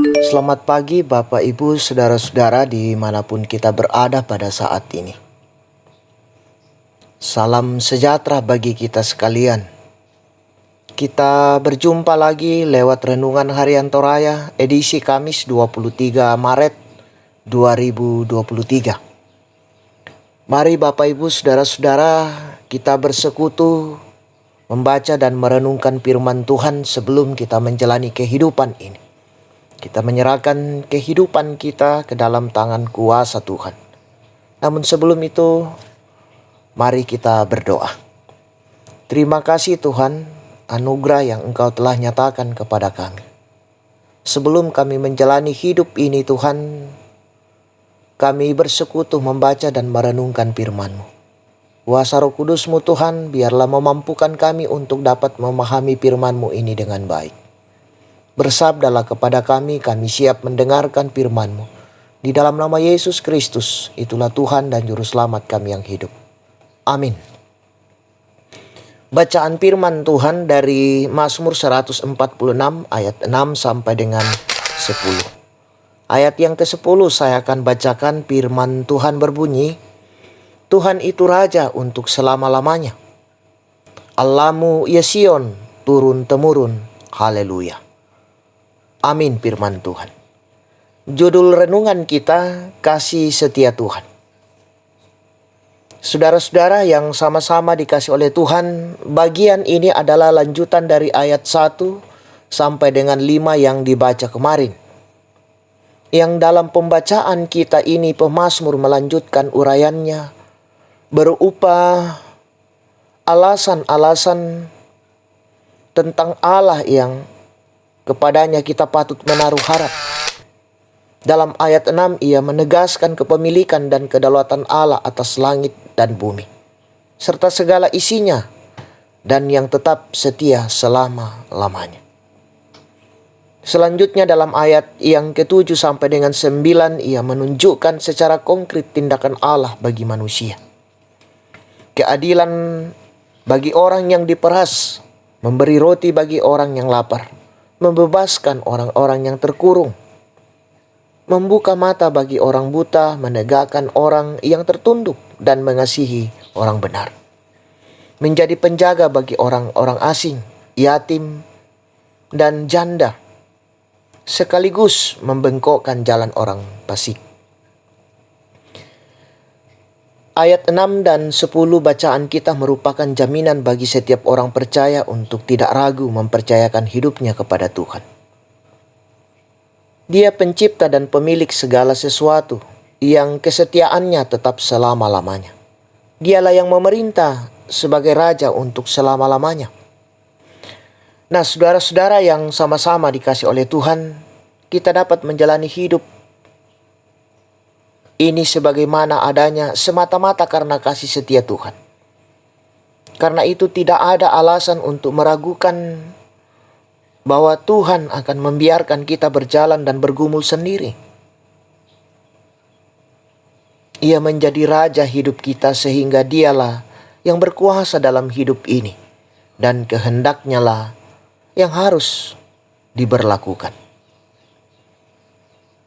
Selamat pagi Bapak Ibu Saudara-saudara dimanapun kita berada pada saat ini. Salam sejahtera bagi kita sekalian. Kita berjumpa lagi lewat Renungan Harian Toraya edisi Kamis 23 Maret 2023. Mari Bapak Ibu Saudara-saudara kita bersekutu membaca dan merenungkan firman Tuhan sebelum kita menjalani kehidupan ini. Kita menyerahkan kehidupan kita ke dalam tangan kuasa Tuhan. Namun sebelum itu, mari kita berdoa. Terima kasih Tuhan, anugerah yang Engkau telah nyatakan kepada kami. Sebelum kami menjalani hidup ini Tuhan, kami bersekutu membaca dan merenungkan firman-Mu. Kuasa Roh Kudus-Mu Tuhan, biarlah memampukan kami untuk dapat memahami firman-Mu ini dengan baik. Bersabdalah kepada kami siap mendengarkan firman-Mu. Di dalam nama Yesus Kristus, itulah Tuhan dan Juru Selamat kami yang hidup. Amin. Bacaan firman Tuhan dari Mazmur 146 ayat 6 sampai dengan 10. Ayat yang ke-10 saya akan bacakan. Firman Tuhan berbunyi, Tuhan itu Raja untuk selama-lamanya. Allahmu ya Sion, turun-temurun. Haleluya. Amin firman Tuhan. Judul renungan kita, Kasih Setia Tuhan. Saudara-saudara yang sama-sama dikasih oleh Tuhan, bagian ini adalah lanjutan dari ayat 1 sampai dengan 5 yang dibaca kemarin. Yang dalam pembacaan kita ini pemazmur melanjutkan uraiannya berupa alasan-alasan tentang Allah yang kepadanya kita patut menaruh harap. Dalam ayat 6 ia menegaskan kepemilikan dan kedaulatan Allah atas langit dan bumi, serta segala isinya, dan yang tetap setia selama-lamanya. Selanjutnya dalam ayat yang ke-7 sampai dengan 9 ia menunjukkan secara konkret tindakan Allah bagi manusia. Keadilan bagi orang yang diperas, memberi roti bagi orang yang lapar, membebaskan orang-orang yang terkurung, membuka mata bagi orang buta, menegakkan orang yang tertunduk, dan mengasihi orang benar, menjadi penjaga bagi orang-orang asing, yatim, dan janda, sekaligus membengkokkan jalan orang fasik. Ayat 6 dan 10 bacaan kita merupakan jaminan bagi setiap orang percaya untuk tidak ragu mempercayakan hidupnya kepada Tuhan. Dia pencipta dan pemilik segala sesuatu yang kesetiaannya tetap selama-lamanya. Dialah yang memerintah sebagai Raja untuk selama-lamanya. Nah, saudara-saudara yang sama-sama dikasih oleh Tuhan, kita dapat menjalani hidup ini sebagaimana adanya semata-mata karena kasih setia Tuhan. Karena itu tidak ada alasan untuk meragukan bahwa Tuhan akan membiarkan kita berjalan dan bergumul sendiri. Ia menjadi Raja hidup kita sehingga Dialah yang berkuasa dalam hidup ini, dan kehendaknya lah yang harus diberlakukan.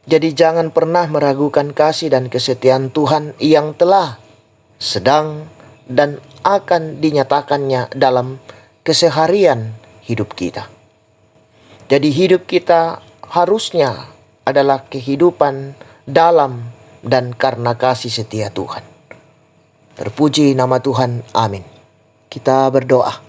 Jadi jangan pernah meragukan kasih dan kesetiaan Tuhan yang telah, sedang, dan akan dinyatakannya dalam keseharian hidup kita. Jadi hidup kita harusnya adalah kehidupan dalam dan karena kasih setia Tuhan. Terpuji nama Tuhan, amin. Kita berdoa.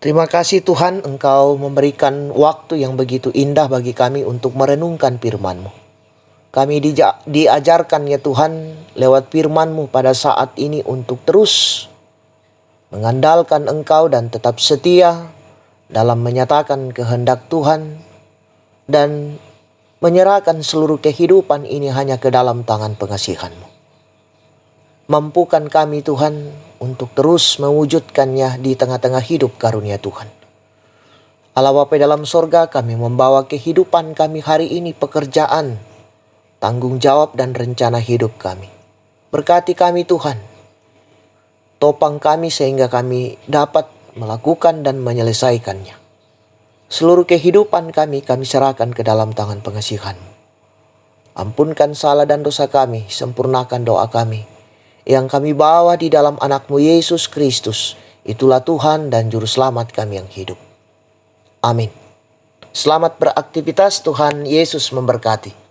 Terima kasih Tuhan, Engkau memberikan waktu yang begitu indah bagi kami untuk merenungkan firman-Mu. Kami diajarkan ya Tuhan lewat firman-Mu pada saat ini untuk terus mengandalkan Engkau dan tetap setia dalam menyatakan kehendak Tuhan dan menyerahkan seluruh kehidupan ini hanya ke dalam tangan pengasihan-Mu. Mampukan kami Tuhan untuk terus mewujudkannya di tengah-tengah hidup karunia Tuhan. Allah Bapa dalam sorga, kami membawa kehidupan kami hari ini, pekerjaan, tanggung jawab dan rencana hidup kami. Berkati kami Tuhan, topang kami sehingga kami dapat melakukan dan menyelesaikannya. Seluruh kehidupan kami serahkan ke dalam tangan pengasihan-Mu. Ampunkan salah dan dosa kami, sempurnakan doa kami, yang kami bawa di dalam anak-Mu Yesus Kristus. Itulah Tuhan dan Juru Selamat kami yang hidup. Amin. Selamat beraktivitas, Tuhan Yesus memberkati.